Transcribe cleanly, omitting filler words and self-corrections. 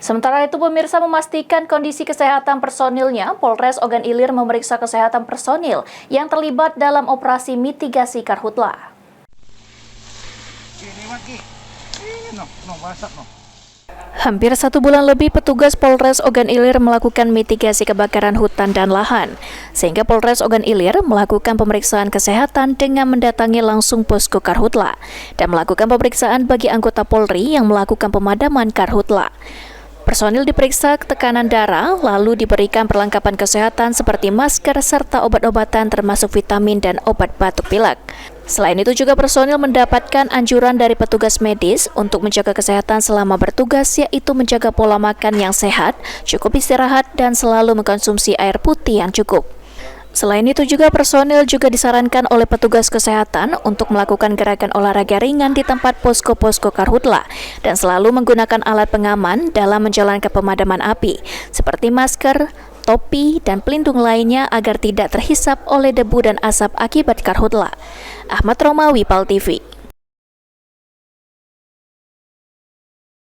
Sementara itu, pemirsa memastikan kondisi kesehatan personilnya, Polres Ogan Ilir memeriksa kesehatan personil yang terlibat dalam operasi mitigasi karhutla. Hampir 1 bulan lebih petugas Polres Ogan Ilir melakukan mitigasi kebakaran hutan dan lahan, sehingga Polres Ogan Ilir melakukan pemeriksaan kesehatan dengan mendatangi langsung posko karhutla dan melakukan pemeriksaan bagi anggota Polri yang melakukan pemadaman karhutla. Personil diperiksa tekanan darah, lalu diberikan perlengkapan kesehatan seperti masker serta obat-obatan termasuk vitamin dan obat batuk pilek. Selain itu juga personil mendapatkan anjuran dari petugas medis untuk menjaga kesehatan selama bertugas, yaitu menjaga pola makan yang sehat, cukup istirahat, dan selalu mengkonsumsi air putih yang cukup. Selain itu juga personil juga disarankan oleh petugas kesehatan untuk melakukan gerakan olahraga ringan di tempat posko-posko karhutla dan selalu menggunakan alat pengaman dalam menjalankan pemadaman api seperti masker, topi, dan pelindung lainnya agar tidak terhisap oleh debu dan asap akibat karhutla. Ahmad Romawi, PAL TV.